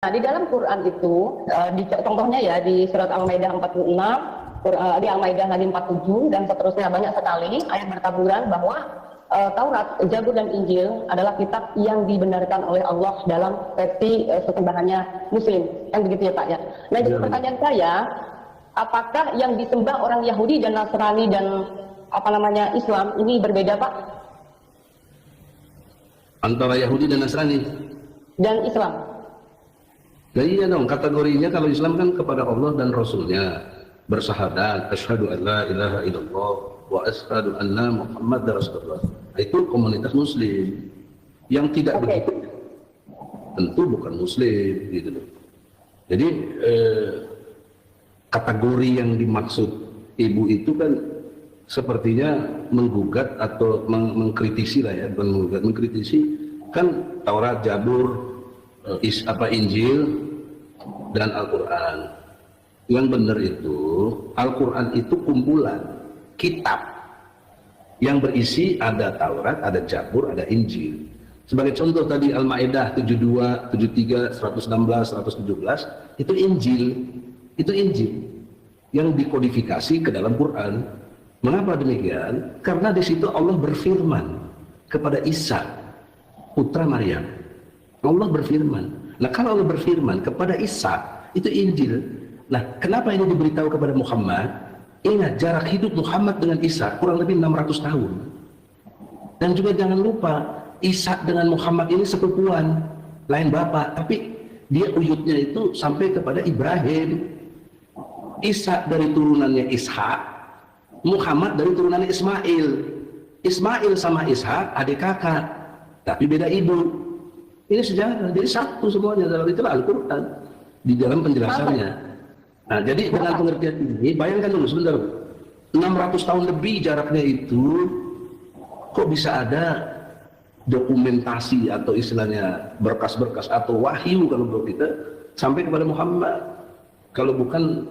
Nah, di dalam Quran itu, contohnya ya di surat Al-Maidah 46, di Al-Maidah lagi 47, dan seterusnya banyak sekali ayat bertaburan bahwa Taurat, Zabur, dan Injil adalah kitab yang dibenarkan oleh Allah dalam versi sesembahannya Muslim. Kan begitu ya Pak ya? Nah, jadi pertanyaan saya, apakah yang disembah orang Yahudi dan Nasrani dan Islam ini berbeda Pak? Antara Yahudi dan Nasrani? Dan Islam? Nah iya dong, kategorinya kalau Islam kan kepada Allah dan Rasulnya, bersahadat, asyhadu an la ilaha illallah wa asyhadu anna Muhammad Rasulullah. Nah, itu komunitas Muslim. Yang tidak begitu tentu bukan Muslim gitu loh. Jadi kategori yang dimaksud ibu itu kan sepertinya menggugat atau mengkritisi lah ya, bukan menggugat, mengkritisi kan Taurat, Zabur, Injil dan Al-Quran. Yang benar itu Al-Quran itu kumpulan kitab yang berisi ada Taurat, ada Zabur, ada Injil. Sebagai contoh tadi Al-Maidah 72, 73, 116, 117 itu Injil. Itu Injil yang dikodifikasi ke dalam Quran. Mengapa demikian? Karena di situ Allah berfirman kepada Isa, putra Maryam. Allah berfirman. Nah, kalau Allah berfirman kepada Isa, itu Injil. Nah, kenapa ini diberitahu kepada Muhammad? Ingat, jarak hidup Muhammad dengan Isa kurang lebih 600 tahun. Dan juga jangan lupa, Isa dengan Muhammad ini sepupuan, lain bapak, tapi dia uyutnya itu sampai kepada Ibrahim. Isa dari turunannya Ishak, Muhammad dari turunannya Ismail. Ismail sama Ishak adik kakak, tapi beda ibu. Ini sejarah, jadi satu semuanya dalam itulah Al-Quran di dalam penjelasannya. Nah, jadi dengan pengertian ini, bayangkan dulu sebentar, 600 tahun lebih jaraknya itu, kok bisa ada dokumentasi atau istilahnya berkas-berkas atau wahyu kalau menurut kita sampai kepada Muhammad, kalau bukan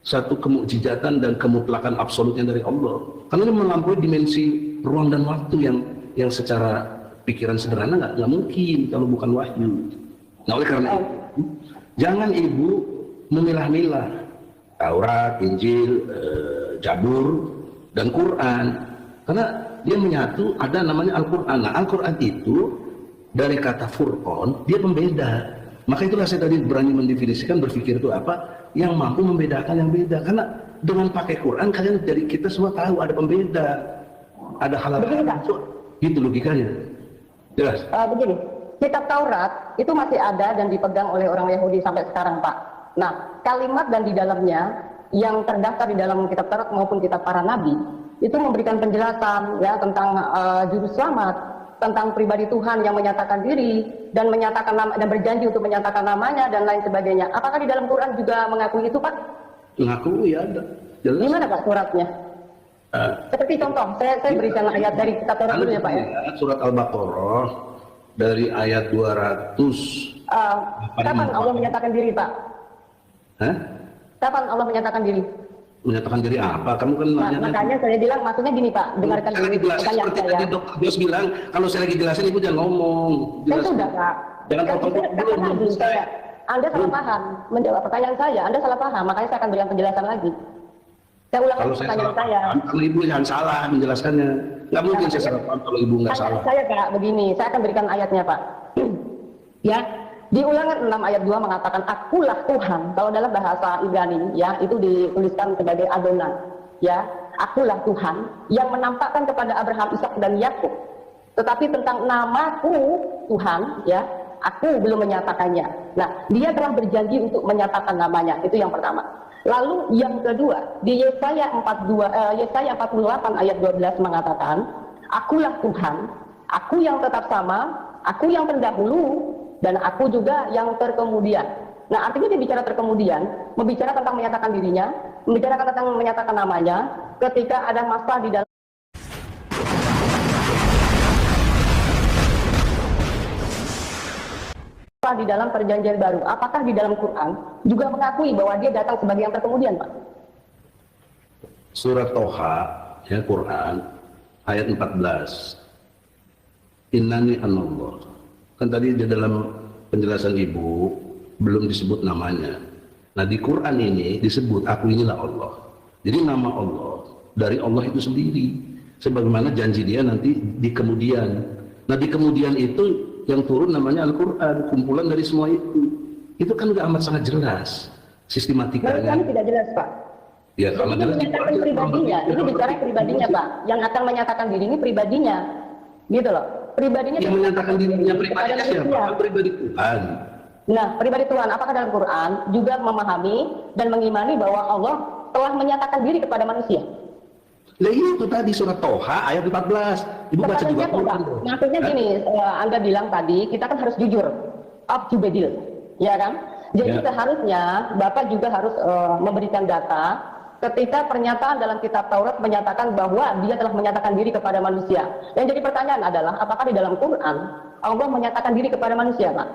satu kemukjizatan dan kemutlakan absolutnya dari Allah. Karena ini melampaui dimensi ruang dan waktu yang secara pikiran sederhana nggak mungkin kalau bukan wahyu. Nah, oleh karena itu jangan ibu memilah-milah Taurat, Injil, Zabur, dan Quran, karena dia menyatu, ada namanya Al-Quran. Nah, Al-Quran itu dari kata Furqan, dia pembeda. Maka itulah saya tadi berani mendefinisikan, berpikir itu apa yang mampu membedakan yang beda. Karena dengan pakai Quran kalian, dari kita semua tahu ada pembeda, ada hal-hal gitu logikanya. Jelas? Begini, kitab Taurat itu masih ada dan dipegang oleh orang Yahudi sampai sekarang Pak. Nah, kalimat dan di dalamnya yang terdaftar di dalam kitab Taurat maupun kitab para nabi itu memberikan penjelasan ya tentang juru selamat, tentang pribadi Tuhan yang menyatakan diri dan menyatakan nama dan berjanji untuk menyatakan namanya dan lain sebagainya. Apakah di dalam Quran juga mengakui itu Pak? Mengakui ya, ada. Jelas. Gimana Pak suratnya? Seperti contoh, saya berikan ayat dari kitab Taurat dulu ya Pak ya. Surat Al-Baqarah dari ayat 200. Kapan Allah menyatakan diri Pak? Hah? Kapan Allah menyatakan diri? Menyatakan diri apa? Kamu kan nanya. Makanya saya bilang maksudnya gini Pak, dengarkan dulu pertanyaan seperti saya. tadi Dr. Bios bilang, kalau saya lagi jelasin ibu jangan ngomong. Saya sudah Pak. Jangan potong saya. Anda salah paham menjawab pertanyaan saya. Anda salah paham, makanya saya akan berikan penjelasan lagi. Saya ulang lagi pertanyaan saya. Kalau ibu jangan salah menjelaskannya. Nggak mungkin saya salah paham kalau ibu nggak salah. Saya Kak, begini, saya akan berikan ayatnya Pak. Ya, di Ulangan 6 ayat 2 mengatakan akulah Tuhan. Kalau dalam bahasa Ibrani ya, itu dituliskan sebagai Adonai. Ya, akulah Tuhan yang menampakkan kepada Abraham, Ishak dan Yakub. Tetapi tentang namaku Tuhan, ya, aku belum menyatakannya. Nah, dia telah berjanji untuk menyatakan namanya. Itu yang pertama. Lalu yang kedua, di Yesaya 48 ayat 12 mengatakan, akulah Tuhan, aku yang tetap sama, aku yang terdahulu, dan aku juga yang terkemudian. Nah, artinya dia bicara terkemudian, membicarakan tentang menyatakan dirinya, membicarakan tentang menyatakan namanya, ketika ada masa di dalam perjanjian baru. Apakah di dalam Quran juga mengakui bahwa dia datang sebagai yang terkemudian, Pak? Surat Toha, ya, Quran, ayat 14. Innani anallah. Kan tadi di dalam penjelasan ibu belum disebut namanya. Nah di Quran ini disebut aku inilah Allah. Jadi nama Allah dari Allah itu sendiri, sebagaimana janji dia nanti di kemudian. Nah di kemudian itu yang turun namanya Al-Quran, kumpulan dari semua itu. Itu kan udah amat sangat jelas sistematikanya. Menurut kami tidak jelas, Pak. Ya kalau Ini jelas menyatakan pribadinya, ini bicara pribadinya, Pak. Yang akan menyatakan diri ini pribadinya, gitu loh. Pribadinya yang menyatakan dirinya pribadinya kepada siapa? manusia. Kan pribadi Tuhan. Nah, pribadi Tuhan, apakah dalam Quran juga memahami dan mengimani bahwa Allah telah menyatakan diri kepada manusia? Lah itu tadi surat Toha ayat 14. Ibu baca Kepada juga siapa, Quran. Pak? Maksudnya gini, Anda bilang tadi, kita kan harus jujur, up to bedil, ya kan? Jadi Ya. seharusnya Bapak juga harus memberikan data ketika pernyataan dalam kitab Taurat menyatakan bahwa dia telah menyatakan diri kepada manusia. Yang jadi pertanyaan adalah, apakah di dalam Quran Allah menyatakan diri kepada manusia, Pak?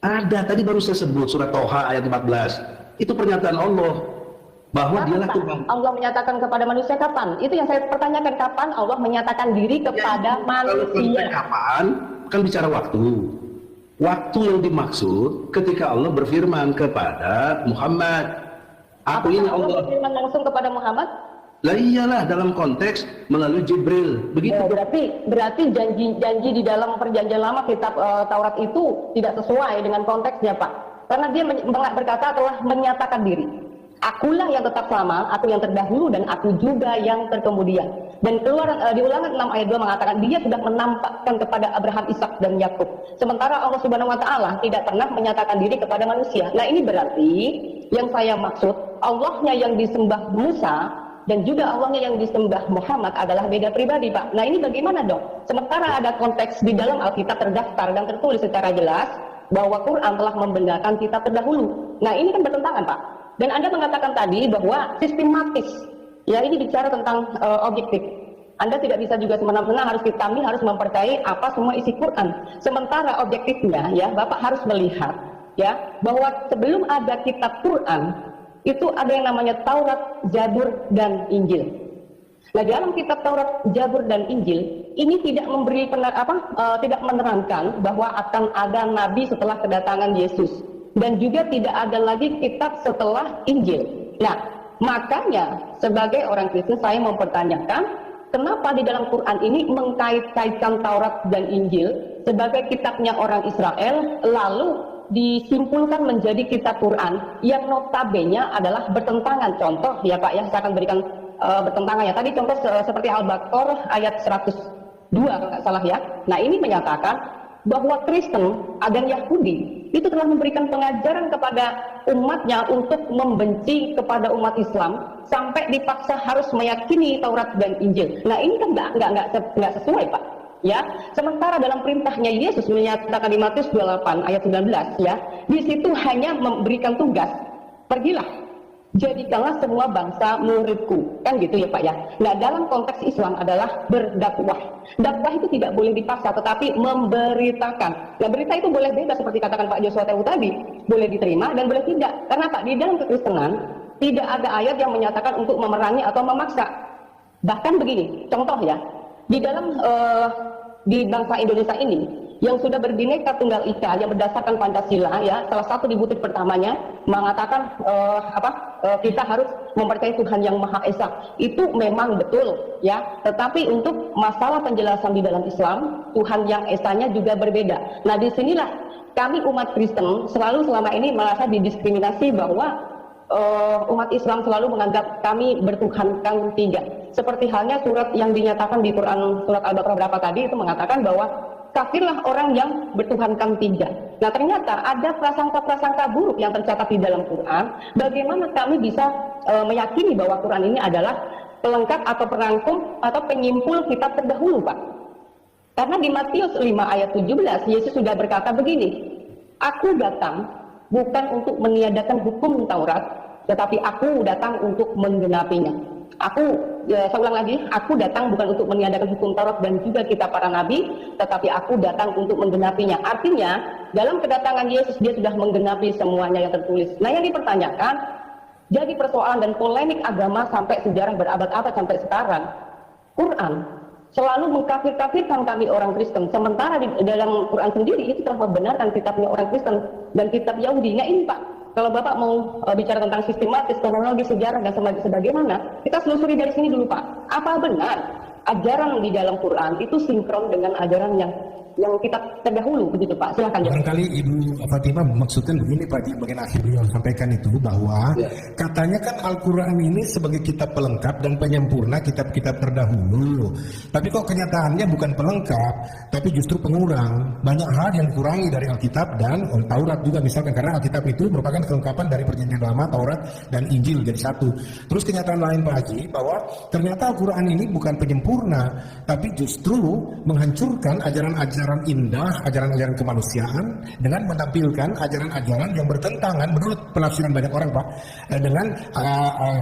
Ada, tadi baru saya sebut surat Toha ayat 14. Itu pernyataan Allah bahwa dialah Kapan Tuhan. Allah menyatakan kepada manusia kapan? Itu yang saya pertanyakan, kapan Allah menyatakan diri kepada Kalau konteks manusia? kapan kan bicara waktu. Waktu yang dimaksud ketika Allah berfirman kepada Muhammad, aku ini Apakah Allah Allah. berfirman langsung kepada Muhammad? Lah iyalah dalam konteks melalui Jibril. Begitu. Berarti janji di dalam perjanjian lama kitab Taurat itu tidak sesuai dengan konteksnya, Pak. Karena dia berkata telah menyatakan diri. Akulah yang tetap sama, aku yang terdahulu dan aku juga yang terkemudian. Dan keluar di Ulangan 6 ayat 2 mengatakan dia sudah menampakkan kepada Abraham, Ishak dan Yakub. Sementara Allah Subhanahu wa taala tidak pernah menyatakan diri kepada manusia. Nah, ini berarti yang saya maksud, Allahnya yang disembah Musa dan juga Allahnya yang disembah Muhammad adalah beda pribadi, Pak. Nah, ini bagaimana dong? Sementara ada konteks di dalam Alkitab terdaftar dan tertulis secara jelas bahwa Quran telah membenarkan kita terdahulu. Nah, ini kan bertentangan, Pak. Dan Anda mengatakan tadi bahwa sistematis, ya ini bicara tentang objektif. Anda tidak bisa juga semena-mena kami harus mempercayai apa semua isi Quran. Sementara objektifnya, ya Bapak harus melihat, ya bahwa sebelum ada kitab Quran itu ada yang namanya Taurat, Zabur, dan Injil. Nah, dalam kitab Taurat, Zabur, dan Injil ini tidak memberi tidak menerangkan bahwa akan ada nabi setelah kedatangan Yesus. Dan juga tidak ada lagi kitab setelah Injil. Nah, makanya sebagai orang Kristen saya mempertanyakan, kenapa di dalam Quran ini mengkait-kaitkan Taurat dan Injil sebagai kitabnya orang Israel, lalu disimpulkan menjadi kitab Quran yang notabene adalah bertentangan. Contoh ya Pak, ya saya akan berikan bertentangan ya. Tadi contoh seperti Al-Baqarah ayat 102 kalau nggak salah ya. Nah, ini menyatakan bahwa Kristen dan Yahudi itu telah memberikan pengajaran kepada umatnya untuk membenci kepada umat Islam sampai dipaksa harus meyakini Taurat dan Injil. Nah, ini kan nggak sesuai, Pak. Ya, sementara dalam perintahnya Yesus menyatakan di Matius 28 ayat 19 ya, di situ hanya memberikan tugas, pergilah, jadikanlah semua bangsa muridku, kan gitu ya Pak ya. Nah, dalam konteks Islam adalah berdakwah. Dakwah itu tidak boleh dipaksa, tetapi memberitakan. Nah, berita itu boleh bebas seperti katakan Pak Joshua Tewu tadi, boleh diterima dan boleh tidak. Karena Pak, di dalam kekristenan tidak ada ayat yang menyatakan untuk memerangi atau memaksa. Bahkan begini, contoh ya, di dalam di bangsa Indonesia ini yang sudah berbineka tunggal ika yang berdasarkan Pancasila ya, salah satu di butir pertamanya mengatakan kita harus mempercayai Tuhan yang Maha Esa. Itu memang betul ya, tetapi untuk masalah penjelasan di dalam Islam, Tuhan yang Esanya juga berbeda. Nah, disinilah kami umat Kristen selalu selama ini merasa didiskriminasi bahwa umat Islam selalu menganggap kami bertuhankan tiga. Seperti halnya surat yang dinyatakan di Quran surat Al-Baqarah berapa tadi itu mengatakan bahwa kafirlah orang yang bertuhankan tiga. Nah, ternyata ada prasangka-prasangka buruk yang tercatat di dalam Quran. Bagaimana kami bisa meyakini bahwa Quran ini adalah pelengkap atau perangkum atau penyimpul kitab terdahulu, Pak? Karena di Matius 5 ayat 17 Yesus sudah berkata begini, aku datang bukan untuk meniadakan hukum Taurat, tetapi aku datang untuk menggenapinya. Saya ulang lagi, aku datang bukan untuk meniadakan hukum Taurat dan juga kitab para nabi, tetapi aku datang untuk menggenapinya. Artinya, dalam kedatangan Yesus dia sudah menggenapi semuanya yang tertulis. Nah, yang dipertanyakan, jadi persoalan dan polemik agama sampai sejarah berabad-abad sampai sekarang, Quran selalu mengkafir-kafirkan kami orang Kristen. Sementara di dalam Quran sendiri itu telah membenarkan kitabnya orang Kristen dan kitab Yahudi. Nah ini Pak, kalau Bapak mau bicara tentang sistematis, kronologi, sejarah, dan sebagaimana, kita selusuri dari sini dulu Pak. Apa benar ajaran di dalam Quran itu sinkron dengan ajaran yang kita terdahulu begitu Pak? Silakan. Barangkali Ibu Fatimah maksudkan begini Pak, di bagian akhir beliau sampaikan itu bahwa katanya kan Al-Quran ini sebagai kitab pelengkap dan penyempurna kitab-kitab terdahulu. Tapi kok kenyataannya bukan pelengkap, tapi justru pengurang. Banyak hal yang dikurangi dari Alkitab dan Taurat juga misalkan, karena Alkitab itu merupakan kelengkapan dari Perjanjian Lama, Taurat, dan Injil jadi satu. Terus kenyataan lain Pak Haji, bahwa ternyata Al-Quran ini bukan penyempurna, tapi justru menghancurkan ajaran-ajaran indah, ajaran-ajaran kemanusiaan dengan menampilkan ajaran-ajaran yang bertentangan menurut penafsiran banyak orang Pak dengan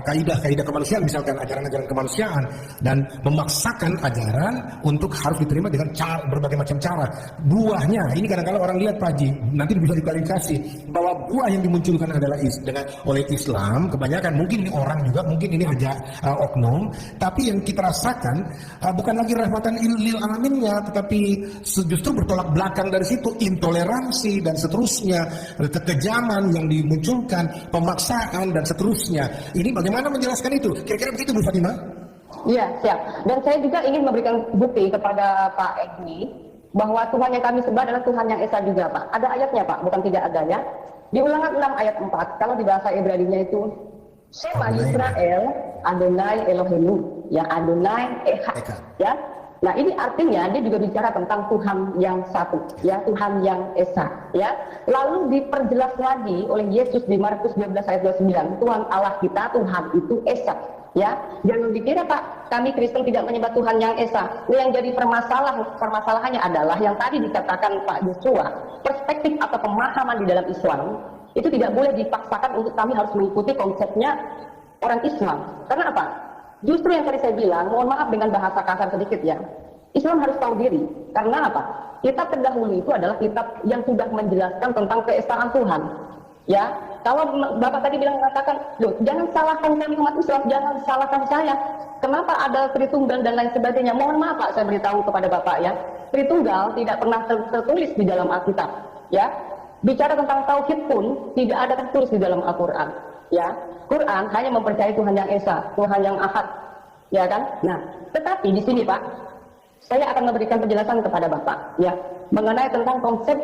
kaidah-kaidah kemanusiaan, misalkan ajaran-ajaran kemanusiaan, dan memaksakan ajaran untuk harus diterima dengan cara, berbagai macam cara. Buahnya ini kadang-kadang orang lihat Pak Haji, nanti bisa diklarifikasi bahwa buah yang dimunculkan adalah oleh Islam kebanyakan, mungkin ini orang juga, mungkin ini aja oknum, tapi yang kita rasakan bukan lagi rahmatan lil alaminnya, tetapi justru bertolak belakang dari situ, intoleransi dan seterusnya, kekejaman yang dimunculkan, pemaksaan dan seterusnya. Ini bagaimana menjelaskan itu? Kira-kira begitu Bu Fatimah? Iya, siap. Dan saya juga ingin memberikan bukti kepada Pak Egni bahwa Tuhan yang kami sembah adalah Tuhan yang Esa juga Pak. Ada ayatnya Pak, bukan tidak ada ya. Di Ulangan 6 ayat 4, kalau di bahasa Ibrani-nya itu Shema Yisrael Adonai Eloheinu, ya Adonai Echad, ya. Nah ini artinya dia juga bicara tentang Tuhan yang satu, ya Tuhan yang Esa, ya. Lalu diperjelas lagi oleh Yesus di Markus 12 ayat 29, Tuhan Allah kita, Tuhan itu Esa, ya. Jangan dikira Pak, kami Kristen tidak menyembah Tuhan yang Esa. Yang jadi permasalahannya adalah yang tadi dikatakan Pak Joshua, perspektif atau pemahaman di dalam Islam itu tidak boleh dipaksakan untuk kami harus mengikuti konsepnya orang Islam. Karena apa? Justru yang tadi saya bilang, mohon maaf dengan bahasa kasar sedikit ya, Islam harus tahu diri. Karena apa? Kitab terdahulu itu adalah kitab yang sudah menjelaskan tentang keesaan Tuhan. Ya, kalau Bapak tadi bilang mengatakan, loh, jangan salahkan kami umat Islam, jangan salahkan saya. Kenapa ada Tritunggal dan lain sebagainya? Mohon maaf Pak, saya beritahu kepada Bapak ya, Tritunggal tidak pernah tertulis di dalam Alkitab. Ya, bicara tentang tauhid pun tidak ada tertulis di dalam Al-Quran. Ya, Quran hanya mempercayai Tuhan yang Esa, Tuhan yang Ahad, ya kan? Nah, tetapi di sini Pak, saya akan memberikan penjelasan kepada Bapak, ya, mengenai tentang konsep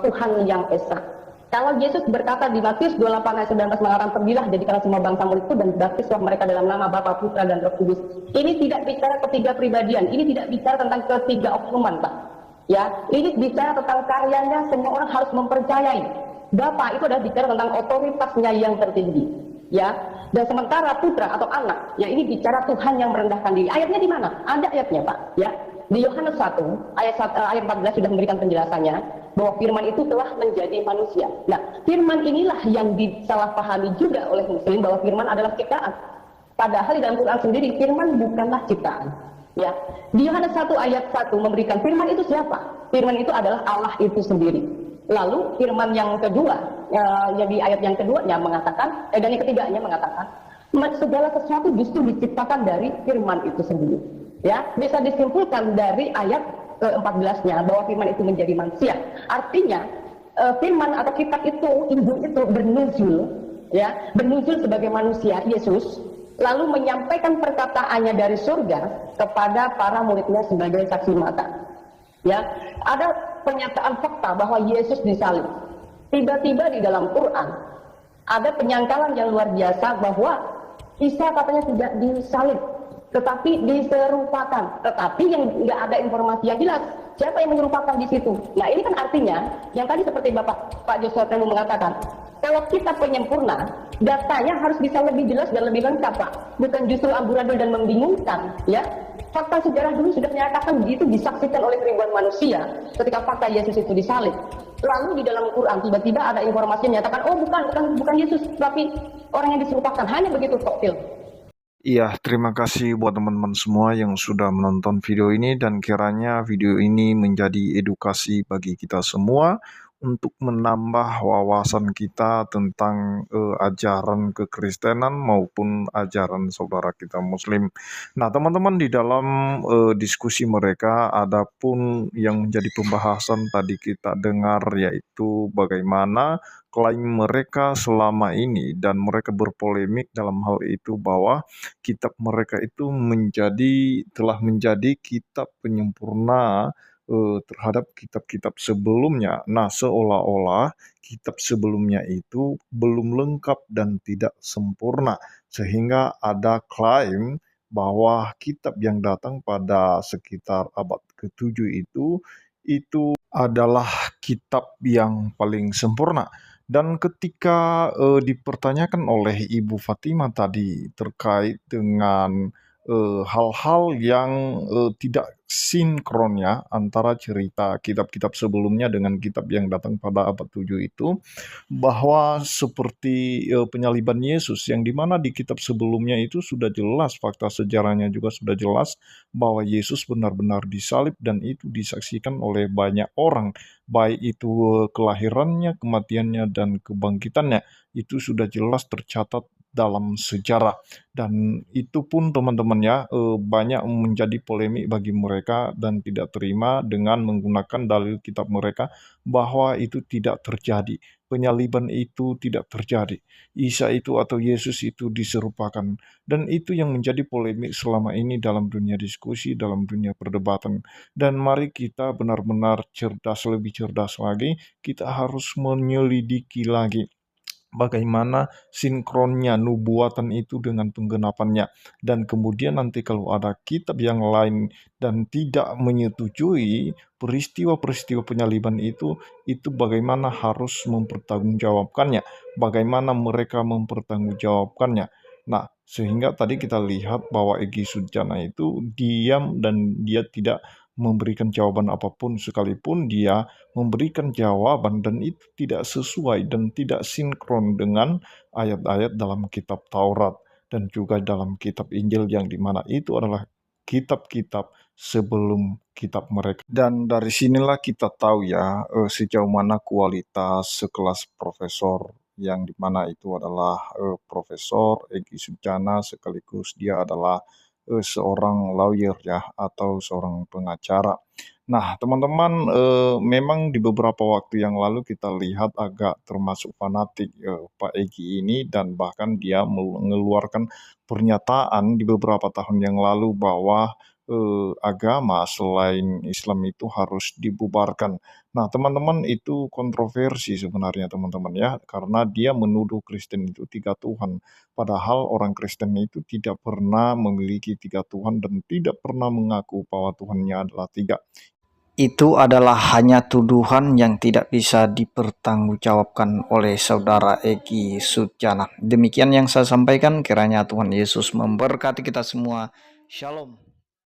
Tuhan yang Esa. Kalau Yesus berkata di Matius 28 ayat 19 mengatakan, pergilah jadikanlah semua bangsa muridku dan baptislah mereka dalam nama Bapa, Putra dan Roh Kudus. Ini tidak bicara ketiga pribadian, ini tidak bicara tentang ketiga oknuman Pak. Ya, ini bicara tentang karyanya, semua orang harus mempercayai. Bapa itu adalah bicara tentang otoritasnya yang tertinggi, ya. Dan sementara putra atau anak, ya ini bicara Tuhan yang merendahkan diri. Ayatnya di mana? Ada ayatnya, Pak, ya. Di Yohanes 1 ayat 14 sudah memberikan penjelasannya bahwa firman itu telah menjadi manusia. Nah, firman inilah yang disalahpahami juga oleh muslim bahwa firman adalah ciptaan. Padahal di dalam Quran sendiri firman bukanlah ciptaan. Ya, di Yohanes 1 ayat 1 memberikan firman itu siapa? Firman itu adalah Allah itu sendiri. Lalu firman yang kedua, yang di ayat yang keduanya mengatakan, dan yang ketiganya mengatakan, segala sesuatu justru diciptakan dari firman itu sendiri. Ya, bisa disimpulkan dari ayat ke-14-nya bahwa firman itu menjadi manusia. Artinya firman atau kitab itu, Injil itu bernuzul, ya, bernuzul sebagai manusia, Yesus, lalu menyampaikan perkataannya dari surga kepada para muridnya sebagai saksi mata. Ya, ada pernyataan fakta bahwa Yesus disalib. Tiba-tiba di dalam Quran ada penyangkalan yang luar biasa bahwa Isa katanya tidak disalib, tetapi diserupakan. Tetapi yang nggak ada informasi yang jelas siapa yang menyerupakan di situ. Nah ini kan artinya yang tadi seperti Pak Joshua Temu mengatakan, kalau kita penyempurna, datanya harus bisa lebih jelas dan lebih lengkap Pak. Bukan justru amburadul dan membingungkan, ya. Fakta sejarah dulu sudah menyatakan begitu, disaksikan oleh ribuan manusia ketika fakta Yesus itu disalib. Lalu di dalam Quran tiba-tiba ada informasi yang menyatakan, oh bukan Yesus, tapi orang yang diserupakan. Hanya begitu kok, Phil. Iya, terima kasih buat teman-teman semua yang sudah menonton video ini dan kiranya video ini menjadi edukasi bagi kita semua untuk menambah wawasan kita tentang ajaran kekristenan maupun ajaran saudara kita Muslim. Nah, teman-teman, di dalam diskusi mereka ada pun yang menjadi pembahasan tadi kita dengar, yaitu bagaimana klaim mereka selama ini, dan mereka berpolemik dalam hal itu bahwa kitab mereka itu telah menjadi kitab penyempurna terhadap kitab-kitab sebelumnya. Nah, seolah-olah kitab sebelumnya itu belum lengkap dan tidak sempurna, sehingga ada klaim bahwa kitab yang datang pada sekitar abad ke-7 itu adalah kitab yang paling sempurna. Dan ketika dipertanyakan oleh Ibu Fatima tadi terkait dengan hal-hal yang tidak sinkronnya antara cerita kitab-kitab sebelumnya dengan kitab yang datang pada abad 7 itu, bahwa seperti penyaliban Yesus, yang dimana di kitab sebelumnya itu sudah jelas, fakta sejarahnya juga sudah jelas bahwa Yesus benar-benar disalib dan itu disaksikan oleh banyak orang, baik itu kelahirannya, kematiannya, dan kebangkitannya. Itu sudah jelas tercatat dalam sejarah, dan itu pun teman-teman ya, banyak menjadi polemik bagi mereka dan tidak terima dengan menggunakan dalil kitab mereka bahwa itu tidak terjadi, penyaliban itu tidak terjadi, Isa itu atau Yesus itu diserupakan, dan itu yang menjadi polemik selama ini dalam dunia diskusi, dalam dunia perdebatan. Dan mari kita benar-benar cerdas, lebih cerdas lagi, kita harus menyelidiki lagi bagaimana sinkronnya nubuatan itu dengan penggenapannya. Dan kemudian nanti kalau ada kitab yang lain dan tidak menyetujui peristiwa-peristiwa penyaliban itu bagaimana harus mempertanggungjawabkannya, bagaimana mereka mempertanggungjawabkannya. Nah, sehingga tadi kita lihat bahwa Egy Sujana itu diam dan dia tidak memberikan jawaban apapun, sekalipun dia memberikan jawaban dan itu tidak sesuai dan tidak sinkron dengan ayat-ayat dalam kitab Taurat dan juga dalam kitab Injil, yang dimana itu adalah kitab-kitab sebelum kitab mereka. Dan dari sinilah kita tahu ya sejauh mana kualitas sekelas profesor, yang dimana itu adalah Profesor Egy Sujana, sekaligus dia adalah seorang lawyer ya, atau seorang pengacara. Nah, teman-teman, memang di beberapa waktu yang lalu kita lihat agak termasuk fanatik Pak Egy ini, dan bahkan dia mengeluarkan pernyataan di beberapa tahun yang lalu bahwa agama selain Islam itu harus dibubarkan. Nah, teman-teman, itu kontroversi sebenarnya teman-teman ya, karena dia menuduh Kristen itu tiga Tuhan. Padahal orang Kristen itu tidak pernah memiliki tiga Tuhan dan tidak pernah mengaku bahwa Tuhannya adalah tiga. Itu adalah hanya tuduhan yang tidak bisa dipertanggungjawabkan oleh saudara Egy Sujana. Demikian yang saya sampaikan, kiranya Tuhan Yesus memberkati kita semua. Shalom.